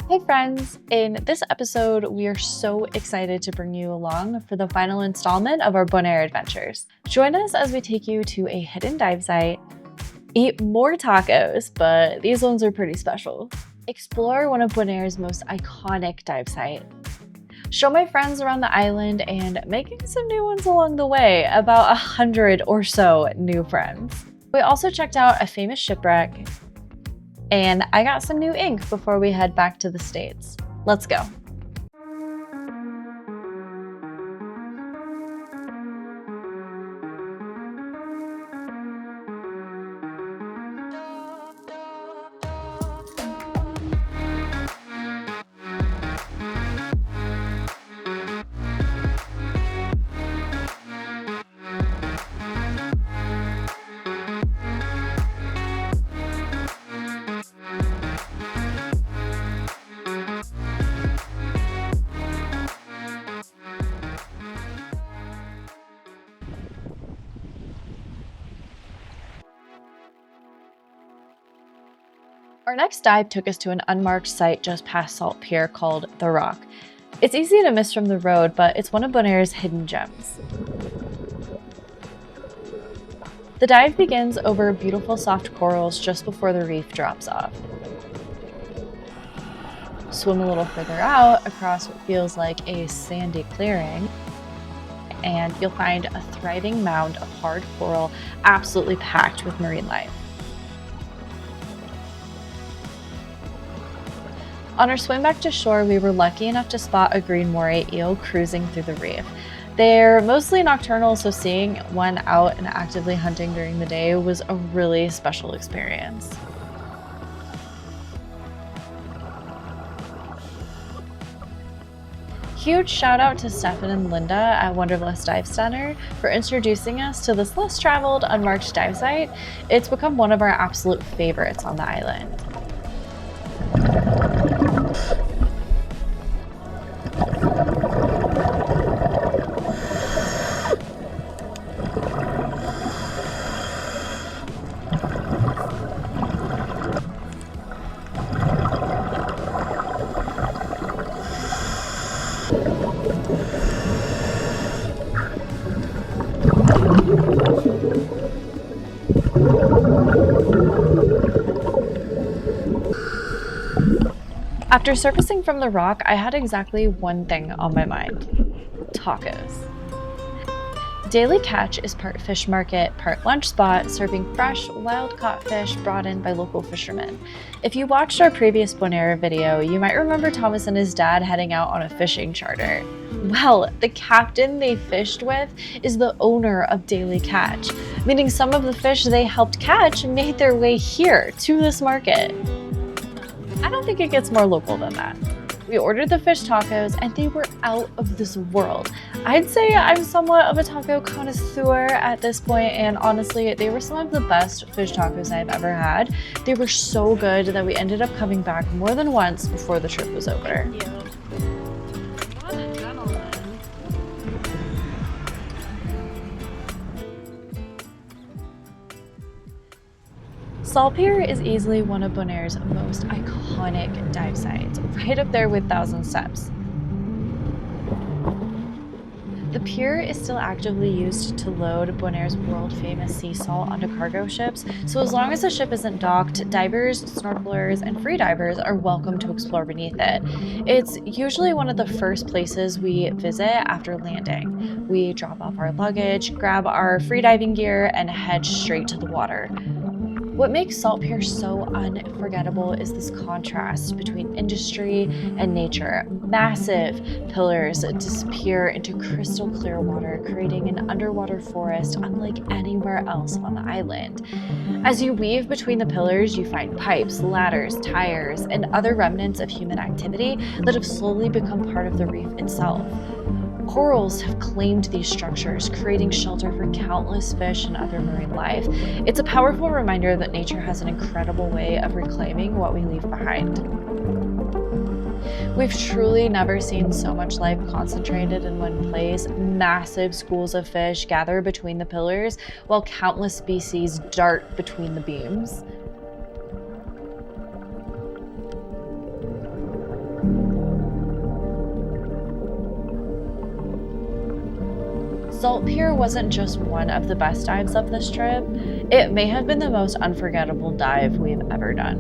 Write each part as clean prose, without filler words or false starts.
Hey friends! In this episode, we are so excited to bring you along for the final installment of our Bonaire adventures. Join us as we take you to a hidden dive site, eat more tacos, but these ones are pretty special, explore one of Bonaire's most iconic dive sites, show my friends around the island, and making some new ones along the way, about 100 or so new friends. We also checked out a famous shipwreck, and I got some new ink before we head back to the States. Let's go. Our next dive took us to an unmarked site just past Salt Pier called The Rock. It's easy to miss from the road, but it's one of Bonaire's hidden gems. The dive begins over beautiful soft corals just before the reef drops off. Swim a little further out across what feels like a sandy clearing, and you'll find a thriving mound of hard coral absolutely packed with marine life. On our swim back to shore, we were lucky enough to spot a green moray eel cruising through the reef. They're mostly nocturnal, so seeing one out and actively hunting during the day was a really special experience. Huge shout out to Stefan and Linda at Wanderlust Dive Center for introducing us to this less traveled, unmarked dive site. It's become one of our absolute favorites on the island. After surfacing from the rock, I had exactly one thing on my mind: tacos. Daily Catch is part fish market, part lunch spot, serving fresh, wild-caught fish brought in by local fishermen. If you watched our previous Bonaire video, you might remember Thomas and his dad heading out on a fishing charter. Well, the captain they fished with is the owner of Daily Catch, meaning some of the fish they helped catch made their way here to this market. I don't think it gets more local than that. We ordered the fish tacos and they were out of this world. I'd say I'm somewhat of a taco connoisseur at this point, and honestly, they were some of the best fish tacos I've ever had. They were so good that we ended up coming back more than once before the trip was over. Thank you. What a gentleman. Salt Pier is easily one of Bonaire's most iconic dive sites, right up there with Thousand Steps. The pier is still actively used to load Bonaire's world-famous sea salt onto cargo ships, so as long as the ship isn't docked, divers, snorkelers, and freedivers are welcome to explore beneath it. It's usually one of the first places we visit after landing. We drop off our luggage, grab our freediving gear, and head straight to the water. What makes Salt Pier so unforgettable is this contrast between industry and nature. Massive pillars disappear into crystal clear water, creating an underwater forest unlike anywhere else on the island. As you weave between the pillars, you find pipes, ladders, tires, and other remnants of human activity that have slowly become part of the reef itself. Corals have claimed these structures, creating shelter for countless fish and other marine life. It's a powerful reminder that nature has an incredible way of reclaiming what we leave behind. We've truly never seen so much life concentrated in one place. Massive schools of fish gather between the pillars, while countless species dart between the beams. Salt Pier wasn't just one of the best dives of this trip, it may have been the most unforgettable dive we've ever done.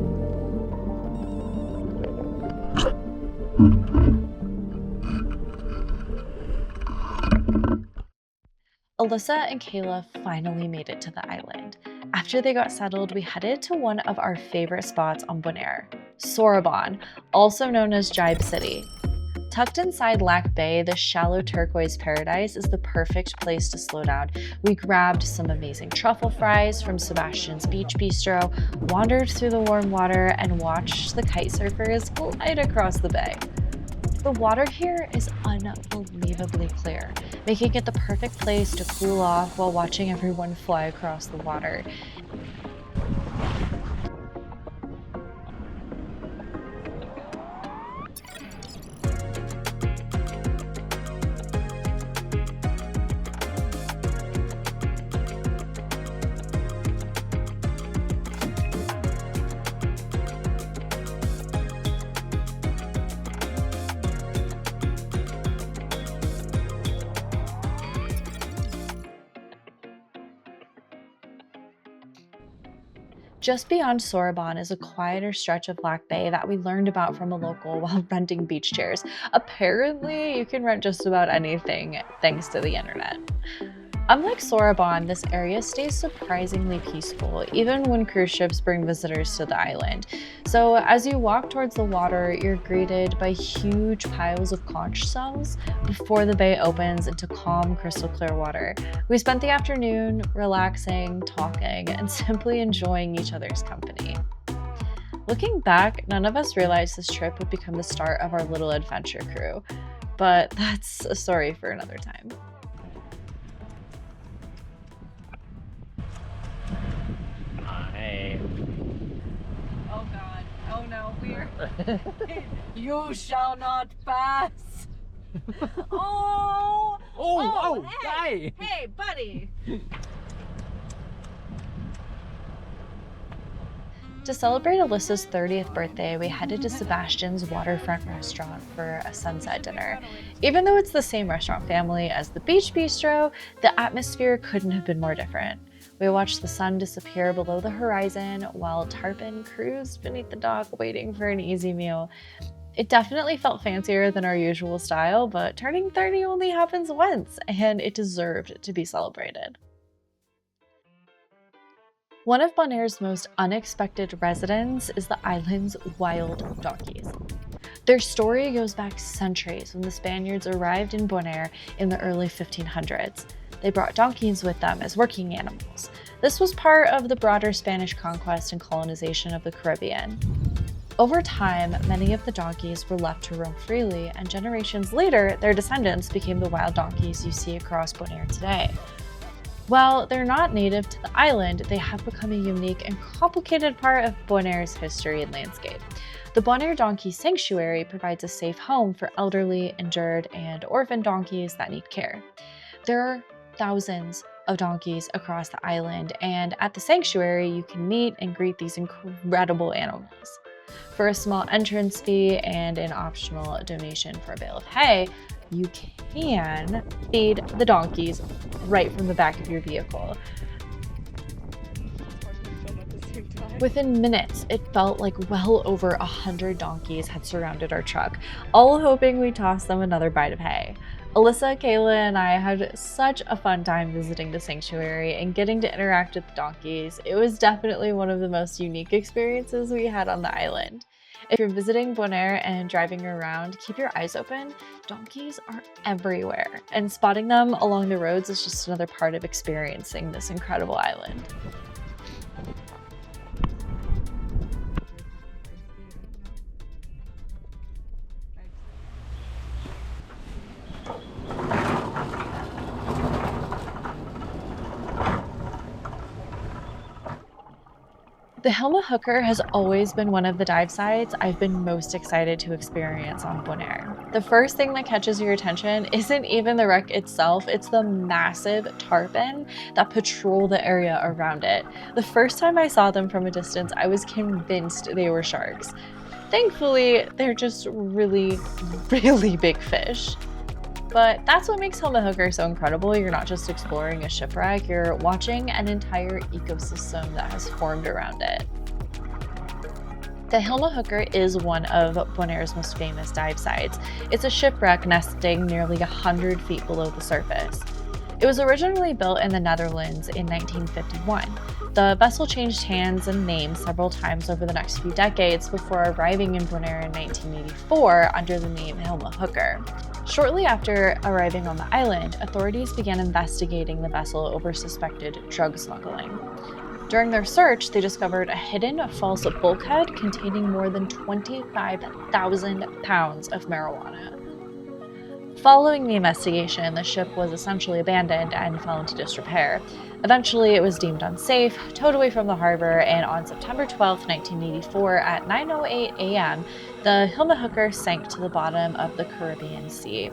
Alyssa and Kayla finally made it to the island. After they got settled, we headed to one of our favorite spots on Bonaire, Sorobon, also known as Jibe City. Tucked inside Lac Bay, this shallow turquoise paradise is the perfect place to slow down. We grabbed some amazing truffle fries from Sebastian's beach bistro, wandered through the warm water, and watched the kite surfers glide across the bay. The water here is unbelievably clear, making it the perfect place to cool off while watching everyone fly across the water. Just beyond Sorobon is a quieter stretch of Lac Bay that we learned about from a local while renting beach chairs. Apparently, you can rent just about anything thanks to the internet. Unlike Sorobon, this area stays surprisingly peaceful, even when cruise ships bring visitors to the island. So as you walk towards the water, you're greeted by huge piles of conch shells before the bay opens into calm, crystal clear water. We spent the afternoon relaxing, talking, and simply enjoying each other's company. Looking back, none of us realized this trip would become the start of our little adventure crew, but that's a story for another time. Oh god. Oh no, we're. You shall not pass. Oh, hey, hey, buddy. To celebrate Alyssa's 30th birthday, we headed to Sebastian's waterfront restaurant for a sunset dinner. Even though it's the same restaurant family as the beach bistro, the atmosphere couldn't have been more different. We watched the sun disappear below the horizon while Tarpon cruised beneath the dock waiting for an easy meal. It definitely felt fancier than our usual style, but turning 30 only happens once, and it deserved to be celebrated. One of Bonaire's most unexpected residents is the island's wild donkeys. Their story goes back centuries when the Spaniards arrived in Bonaire in the early 1500s. They brought donkeys with them as working animals. This was part of the broader Spanish conquest and colonization of the Caribbean. Over time, many of the donkeys were left to roam freely, and generations later, their descendants became the wild donkeys you see across Bonaire today. While they're not native to the island, they have become a unique and complicated part of Bonaire's history and landscape. The Bonaire Donkey Sanctuary provides a safe home for elderly, injured, and orphan donkeys that need care. There are thousands of donkeys across the island, and at the sanctuary, you can meet and greet these incredible animals. For a small entrance fee and an optional donation for a bale of hay, you can feed the donkeys right from the back of your vehicle. Within minutes, it felt like well over 100 donkeys had surrounded our truck, all hoping we toss them another bite of hay. Alyssa, Kayla, and I had such a fun time visiting the sanctuary and getting to interact with the donkeys. It was definitely one of the most unique experiences we had on the island. If you're visiting Bonaire and driving around, keep your eyes open. Donkeys are everywhere, and spotting them along the roads is just another part of experiencing this incredible island. The Hilma Hooker has always been one of the dive sites I've been most excited to experience on Bonaire. The first thing that catches your attention isn't even the wreck itself, it's the massive tarpon that patrol the area around it. The first time I saw them from a distance, I was convinced they were sharks. Thankfully, they're just really, really big fish. But that's what makes Hilma Hooker so incredible. You're not just exploring a shipwreck, you're watching an entire ecosystem that has formed around it. The Hilma Hooker is one of Bonaire's most famous dive sites. It's a shipwreck nesting nearly 100 feet below the surface. It was originally built in the Netherlands in 1951. The vessel changed hands and name several times over the next few decades before arriving in Bonaire in 1984 under the name Hilma Hooker. Shortly after arriving on the island, authorities began investigating the vessel over suspected drug smuggling. During their search, they discovered a hidden false bulkhead containing more than 25,000 pounds of marijuana. Following the investigation, the ship was essentially abandoned and fell into disrepair. Eventually, it was deemed unsafe, towed away from the harbor, and on September 12, 1984, at 9:08 a.m., the Hilma Hooker sank to the bottom of the Caribbean Sea.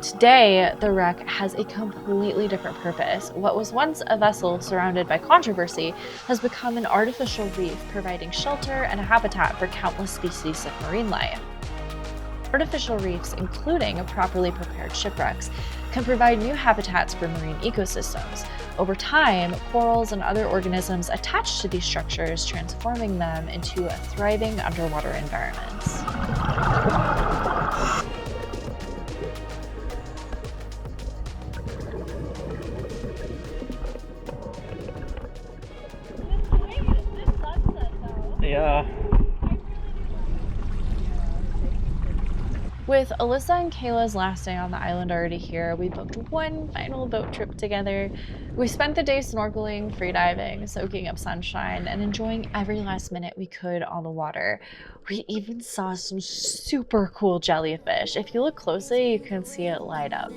Today, the wreck has a completely different purpose. What was once a vessel surrounded by controversy has become an artificial reef, providing shelter and a habitat for countless species of marine life. Artificial reefs, including properly prepared shipwrecks, can provide new habitats for marine ecosystems. Over time, corals and other organisms attach to these structures, transforming them into thriving underwater environments. Yeah. With Alyssa and Kayla's last day on the island already here, we booked one final boat trip together. We spent the day snorkeling, freediving, soaking up sunshine, and enjoying every last minute we could on the water. We even saw some super cool jellyfish. If you look closely, you can see it light up.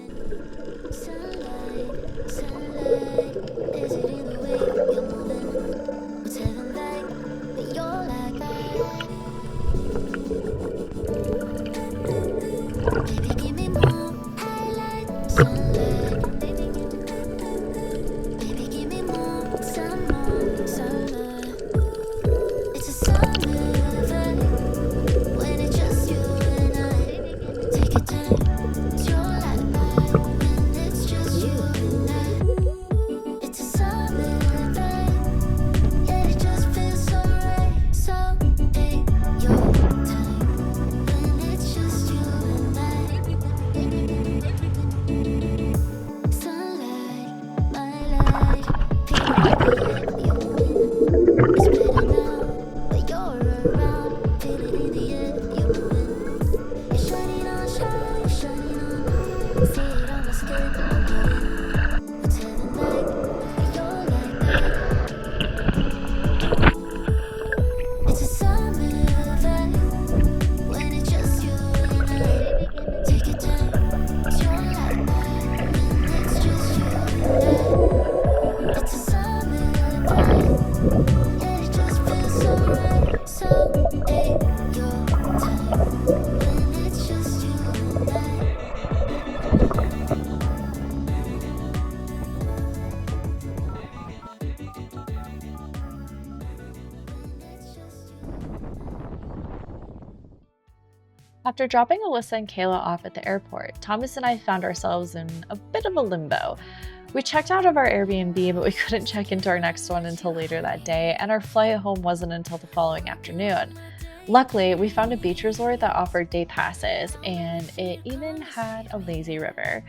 After dropping Alyssa and Kayla off at the airport, Thomas and I found ourselves in a bit of a limbo. We checked out of our Airbnb, but we couldn't check into our next one until later that day, and our flight home wasn't until the following afternoon. Luckily, we found a beach resort that offered day passes, and it even had a lazy river.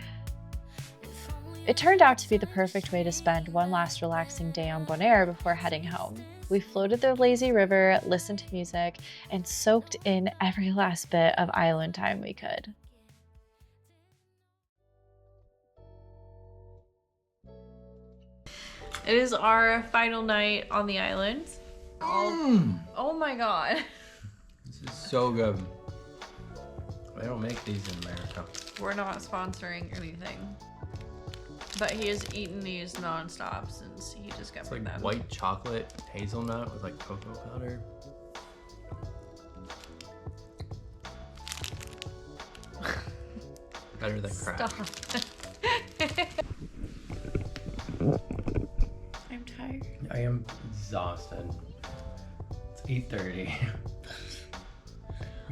It turned out to be the perfect way to spend one last relaxing day on Bonaire before heading home. We floated the lazy river, listened to music, and soaked in every last bit of island time we could. It is our final night on the island. Oh my god. This is so good. They don't make these in America. We're not sponsoring anything. But he has eaten these non-stop since he discovered It's like them. white chocolate hazelnut with like cocoa powder. Better than crack. Stop. I'm tired. I am exhausted. It's 8:30.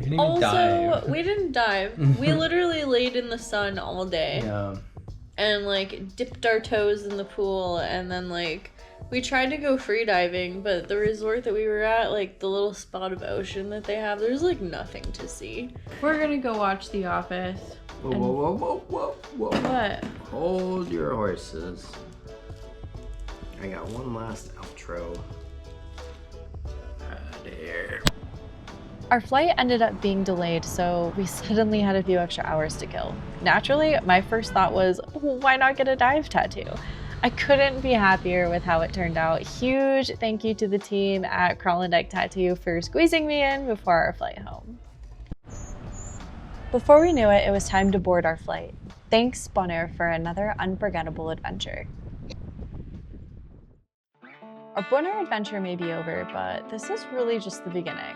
We didn't even dive. We didn't dive. We literally laid in the sun all day. Yeah. And like dipped our toes in the pool, and then like we tried to go free diving, but the resort that we were at, like the little spot of ocean that they have, there's like nothing to see. We're gonna go watch The Office. Whoa, whoa, whoa, whoa, whoa, whoa. What? Hold your horses. I got one last outro. There. Our flight ended up being delayed, so we suddenly had a few extra hours to kill. Naturally, my first thought was, why not get a dive tattoo? I couldn't be happier with how it turned out. Huge thank you to the team at Crawl and Dyke Tattoo for squeezing me in before our flight home. Before we knew it, it was time to board our flight. Thanks, Bonaire, for another unforgettable adventure. Our Bonaire adventure may be over, but this is really just the beginning.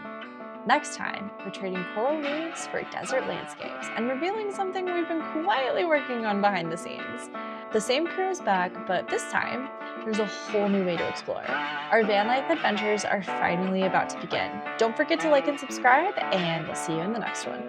Next time, we're trading coral reefs for desert landscapes and revealing something we've been quietly working on behind the scenes. The same crew is back, but this time, there's a whole new way to explore. Our van life adventures are finally about to begin. Don't forget to like and subscribe, and we'll see you in the next one.